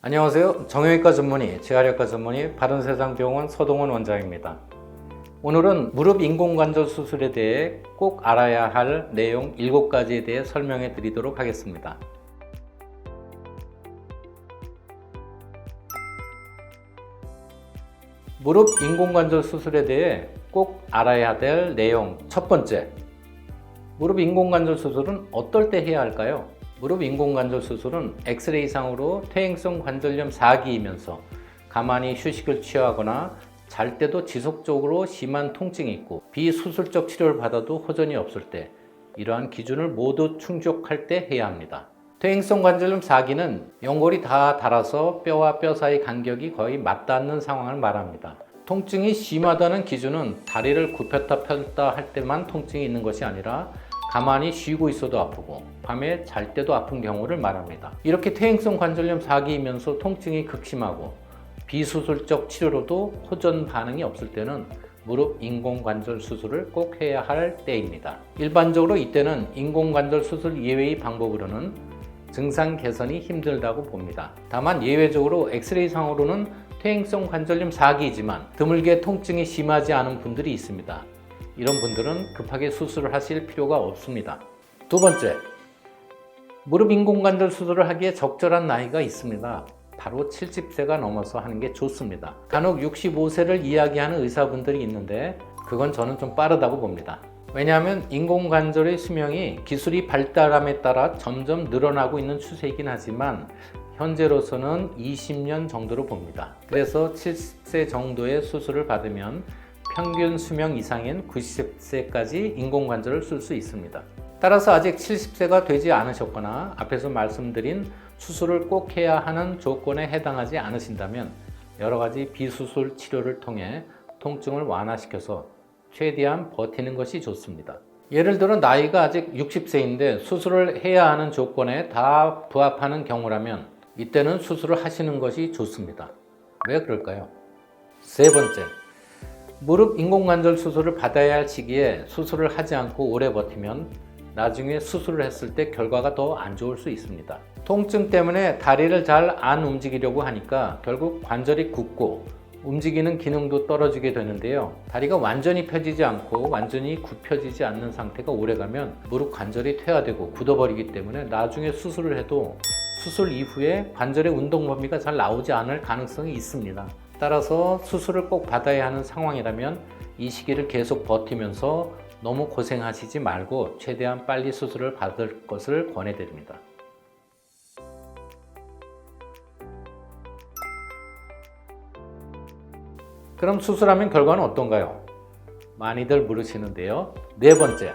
안녕하세요. 정형외과 전문의, 재활의학과 전문의 바른세상병원 서동원 원장입니다. 오늘은 무릎 인공관절 수술에 대해 꼭 알아야 할 내용 7가지에 대해 설명해 드리도록 하겠습니다. 무릎 인공관절 수술에 대해 꼭 알아야 될 내용 첫 번째, 무릎 인공관절 수술은 어떨 때 해야 할까요? 무릎 인공관절 수술은 엑스레이상으로 퇴행성 관절염 4기이면서 가만히 휴식을 취하거나 잘 때도 지속적으로 심한 통증이 있고 비수술적 치료를 받아도 호전이 없을 때 이러한 기준을 모두 충족할 때 해야 합니다. 퇴행성 관절염 4기는 연골이 다 닳아서 뼈와 뼈 사이 간격이 거의 맞닿는 상황을 말합니다. 통증이 심하다는 기준은 다리를 굽혔다 폈다 할 때만 통증이 있는 것이 아니라 가만히 쉬고 있어도 아프고 밤에 잘 때도 아픈 경우를 말합니다. 이렇게 퇴행성 관절염 4기이면서 통증이 극심하고 비수술적 치료로도 호전 반응이 없을 때는 무릎 인공관절 수술을 꼭 해야 할 때입니다. 일반적으로 이때는 인공관절 수술 예외의 방법으로는 증상 개선이 힘들다고 봅니다. 다만 예외적으로 엑스레이상으로는 퇴행성 관절염 4기이지만 드물게 통증이 심하지 않은 분들이 있습니다. 이런 분들은 급하게 수술을 하실 필요가 없습니다. 두 번째, 무릎 인공관절 수술을 하기에 적절한 나이가 있습니다. 바로 70세가 넘어서 하는 게 좋습니다. 간혹 65세를 이야기하는 의사분들이 있는데 그건 저는 좀 빠르다고 봅니다. 왜냐하면 인공관절의 수명이 기술이 발달함에 따라 점점 늘어나고 있는 추세이긴 하지만 현재로서는 20년 정도로 봅니다. 그래서 70세 정도의 수술을 받으면 평균 수명 이상인 90세까지 인공관절을 쓸 수 있습니다. 따라서 아직 70세가 되지 않으셨거나 앞에서 말씀드린 수술을 꼭 해야 하는 조건에 해당하지 않으신다면 여러 가지 비수술 치료를 통해 통증을 완화시켜서 최대한 버티는 것이 좋습니다. 예를 들어 나이가 아직 60세인데 수술을 해야 하는 조건에 다 부합하는 경우라면 이때는 수술을 하시는 것이 좋습니다. 왜 그럴까요? 세 번째, 무릎 인공관절 수술을 받아야 할 시기에 수술을 하지 않고 오래 버티면 나중에 수술을 했을 때 결과가 더 안 좋을 수 있습니다. 통증 때문에 다리를 잘 안 움직이려고 하니까 결국 관절이 굳고 움직이는 기능도 떨어지게 되는데요. 다리가 완전히 펴지지 않고 완전히 굽혀지지 않는 상태가 오래가면 무릎 관절이 퇴화되고 굳어버리기 때문에 나중에 수술을 해도 수술 이후에 관절의 운동 범위가 잘 나오지 않을 가능성이 있습니다. 따라서 수술을 꼭 받아야 하는 상황이라면 이 시기를 계속 버티면서 너무 고생하시지 말고 최대한 빨리 수술을 받을 것을 권해드립니다. 그럼 수술하면 결과는 어떤가요? 많이들 물으시는데요. 네 번째,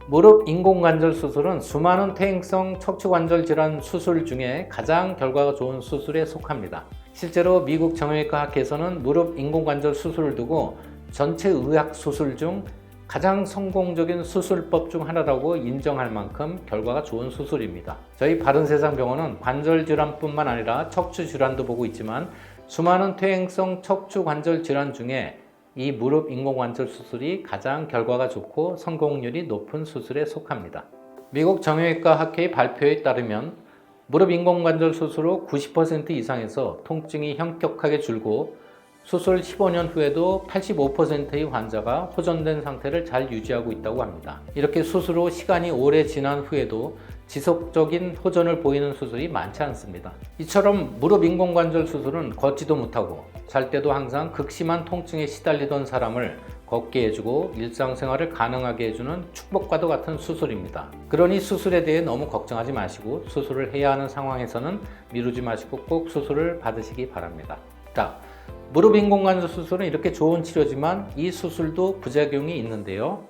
무릎 인공관절 수술은 수많은 퇴행성 척추관절 질환 수술 중에 가장 결과가 좋은 수술에 속합니다. 실제로 미국 정형외과 학회에서는 무릎 인공관절 수술을 두고 전체 의학 수술 중 가장 성공적인 수술법 중 하나라고 인정할 만큼 결과가 좋은 수술입니다. 저희 바른세상병원은 관절 질환뿐만 아니라 척추 질환도 보고 있지만 수많은 퇴행성 척추관절 질환 중에 이 무릎 인공관절 수술이 가장 결과가 좋고 성공률이 높은 수술에 속합니다. 미국 정형외과 학회의 발표에 따르면 무릎 인공관절 수술 후 90% 이상에서 통증이 현격하게 줄고 수술 15년 후에도 85%의 환자가 호전된 상태를 잘 유지하고 있다고 합니다. 이렇게 수술 후 시간이 오래 지난 후에도 지속적인 호전을 보이는 수술이 많지 않습니다. 이처럼 무릎 인공관절 수술은 걷지도 못하고 잘 때도 항상 극심한 통증에 시달리던 사람을 걷게 해주고 일상생활을 가능하게 해주는 축복과도 같은 수술입니다. 그러니 수술에 대해 너무 걱정하지 마시고 수술을 해야 하는 상황에서는 미루지 마시고 꼭 수술을 받으시기 바랍니다. 자, 무릎 인공관절 수술은 이렇게 좋은 치료지만 이 수술도 부작용이 있는데요.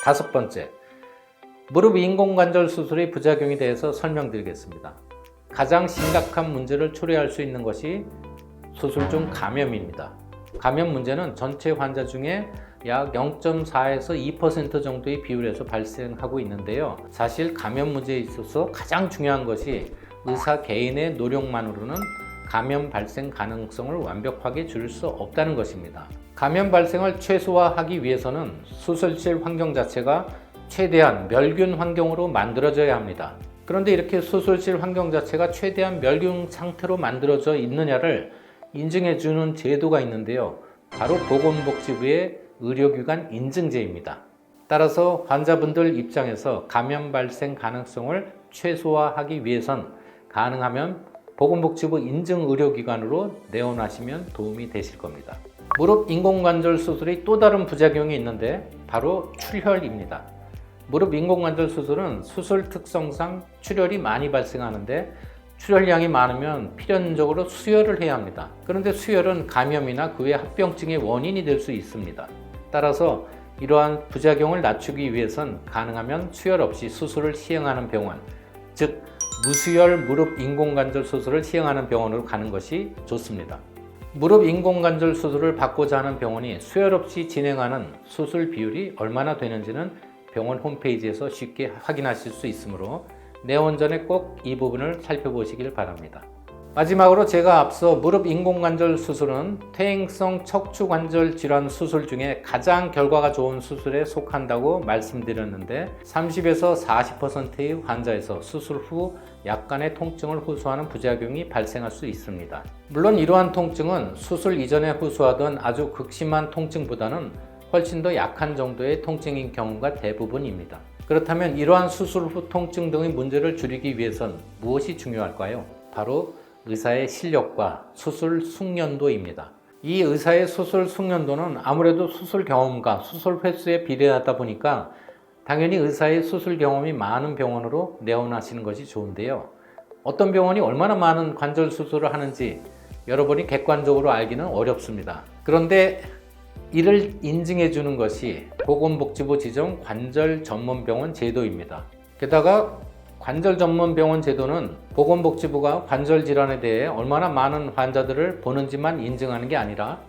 다섯 번째, 무릎 인공관절 수술의 부작용에 대해서 설명드리겠습니다. 가장 심각한 문제를 초래할 수 있는 것이 수술 중 감염입니다. 감염 문제는 전체 환자 중에 약 0.4에서 2% 정도의 비율에서 발생하고 있는데요. 사실 감염 문제에 있어서 가장 중요한 것이 의사 개인의 노력만으로는 감염 발생 가능성을 완벽하게 줄일 수 없다는 것입니다. 감염 발생을 최소화하기 위해서는 수술실 환경 자체가 최대한 멸균 환경으로 만들어져야 합니다. 그런데 이렇게 수술실 환경 자체가 최대한 멸균 상태로 만들어져 있느냐를 인증해주는 제도가 있는데요. 바로 보건복지부의 의료기관 인증제입니다. 따라서 환자분들 입장에서 감염 발생 가능성을 최소화하기 위해선 가능하면 보건복지부 인증 의료기관으로 내원하시면 도움이 되실 겁니다. 무릎 인공관절 수술의 또 다른 부작용이 있는데 바로 출혈입니다. 무릎 인공관절 수술은 수술 특성상 출혈이 많이 발생하는데 출혈량이 많으면 필연적으로 수혈을 해야 합니다. 그런데 수혈은 감염이나 그 외 합병증의 원인이 될 수 있습니다. 따라서 이러한 부작용을 낮추기 위해선 가능하면 수혈 없이 수술을 시행하는 병원, 즉 무수혈 무릎 인공관절 수술을 시행하는 병원으로 가는 것이 좋습니다. 무릎 인공관절 수술을 받고자 하는 병원이 수혈 없이 진행하는 수술 비율이 얼마나 되는지는 병원 홈페이지에서 쉽게 확인하실 수 있으므로 내원 전에 꼭 이 부분을 살펴보시길 바랍니다. 마지막으로 제가 앞서 무릎 인공관절 수술은 퇴행성 척추관절 질환 수술 중에 가장 결과가 좋은 수술에 속한다고 말씀드렸는데 30에서 40%의 환자에서 수술 후 약간의 통증을 호소하는 부작용이 발생할 수 있습니다. 물론 이러한 통증은 수술 이전에 호소하던 아주 극심한 통증보다는 훨씬 더 약한 정도의 통증인 경우가 대부분입니다. 그렇다면 이러한 수술 후 통증 등의 문제를 줄이기 위해선 무엇이 중요할까요? 바로 의사의 실력과 수술 숙련도입니다. 이 의사의 수술 숙련도는 아무래도 수술 경험과 수술 횟수에 비례하다 보니까 당연히 의사의 수술 경험이 많은 병원으로 내원하시는 것이 좋은데요. 어떤 병원이 얼마나 많은 관절 수술을 하는지 여러분이 객관적으로 알기는 어렵습니다. 그런데 이를 인증해 주는 것이 보건복지부 지정 관절전문병원 제도입니다. 게다가 관절전문병원 제도는 보건복지부가 관절 질환에 대해 얼마나 많은 환자들을 보는지만 인증하는 게 아니라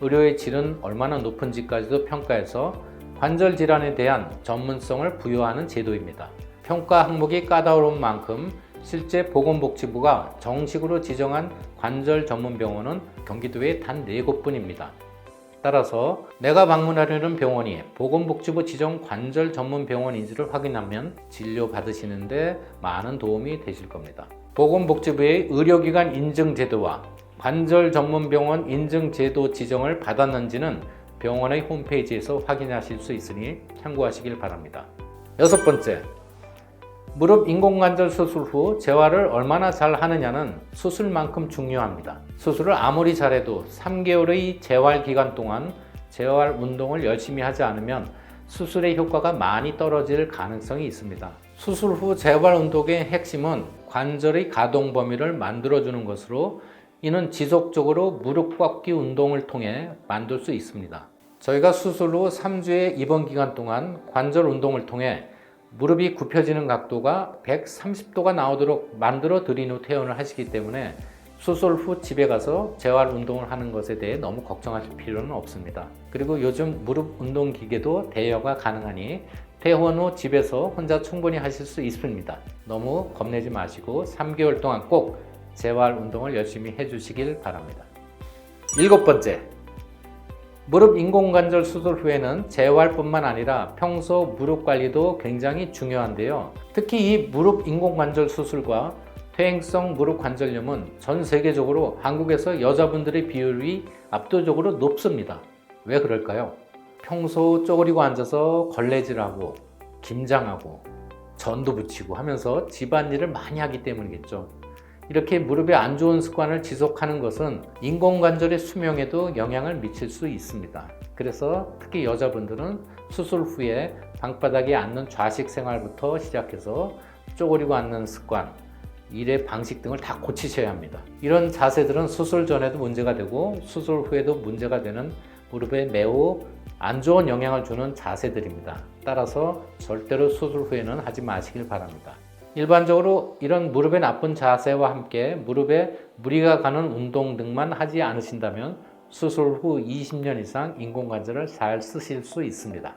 의료의 질은 얼마나 높은지까지도 평가해서 관절 질환에 대한 전문성을 부여하는 제도입니다. 평가 항목이 까다로운 만큼 실제 보건복지부가 정식으로 지정한 관절전문병원은 경기도에 단 4곳뿐입니다. 따라서 내가 방문하려는 병원이 보건복지부 지정 관절 전문 병원인지를 확인하면 진료 받으시는데 많은 도움이 되실 겁니다. 보건복지부의 의료기관 인증제도와 관절 전문 병원 인증제도 지정을 받았는지는 병원의 홈페이지에서 확인하실 수 있으니 참고하시길 바랍니다. 6번째, 무릎 인공관절 수술 후 재활을 얼마나 잘 하느냐는 수술만큼 중요합니다. 수술을 아무리 잘해도 3개월의 재활 기간 동안 재활 운동을 열심히 하지 않으면 수술의 효과가 많이 떨어질 가능성이 있습니다. 수술 후 재활 운동의 핵심은 관절의 가동 범위를 만들어주는 것으로 이는 지속적으로 무릎 꺾기 운동을 통해 만들 수 있습니다. 저희가 수술 후 3주의 입원 기간 동안 관절 운동을 통해 무릎이 굽혀지는 각도가 130도가 나오도록 만들어 드린 후 퇴원을 하시기 때문에 수술 후 집에 가서 재활 운동을 하는 것에 대해 너무 걱정하실 필요는 없습니다. 그리고 요즘 무릎 운동 기계도 대여가 가능하니 퇴원 후 집에서 혼자 충분히 하실 수 있습니다. 너무 겁내지 마시고 3개월 동안 꼭 재활 운동을 열심히 해주시길 바랍니다. 7번째, 무릎 인공관절 수술 후에는 재활뿐만 아니라 평소 무릎 관리도 굉장히 중요한데요. 특히 이 무릎 인공관절 수술과 퇴행성 무릎 관절염은 전 세계적으로 한국에서 여자분들의 비율이 압도적으로 높습니다. 왜 그럴까요? 평소 쪼그리고 앉아서 걸레질하고 김장하고 전도 붙이고 하면서 집안일을 많이 하기 때문이겠죠. 이렇게 무릎에 안 좋은 습관을 지속하는 것은 인공관절의 수명에도 영향을 미칠 수 있습니다. 그래서 특히 여자분들은 수술 후에 방바닥에 앉는 좌식 생활부터 시작해서 쪼그리고 앉는 습관, 일의 방식 등을 다 고치셔야 합니다. 이런 자세들은 수술 전에도 문제가 되고 수술 후에도 문제가 되는 무릎에 매우 안 좋은 영향을 주는 자세들입니다. 따라서 절대로 수술 후에는 하지 마시길 바랍니다. 일반적으로 이런 무릎의 나쁜 자세와 함께 무릎에 무리가 가는 운동 등만 하지 않으신다면 수술 후 20년 이상 인공관절을 잘 쓰실 수 있습니다.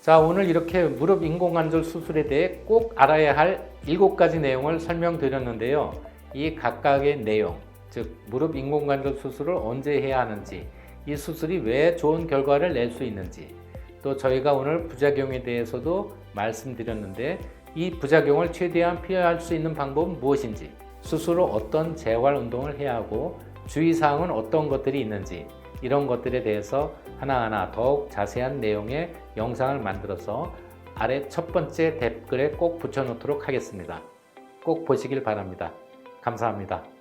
자, 오늘 이렇게 무릎 인공관절 수술에 대해 꼭 알아야 할 7가지 내용을 설명드렸는데요. 이 각각의 내용, 즉 무릎 인공관절 수술을 언제 해야 하는지, 이 수술이 왜 좋은 결과를 낼 수 있는지, 또 저희가 오늘 부작용에 대해서도 말씀드렸는데 이 부작용을 최대한 피할 수 있는 방법은 무엇인지, 스스로 어떤 재활 운동을 해야 하고 주의사항은 어떤 것들이 있는지, 이런 것들에 대해서 하나하나 더욱 자세한 내용의 영상을 만들어서 아래 첫 번째 댓글에 꼭 붙여놓도록 하겠습니다. 꼭 보시길 바랍니다. 감사합니다.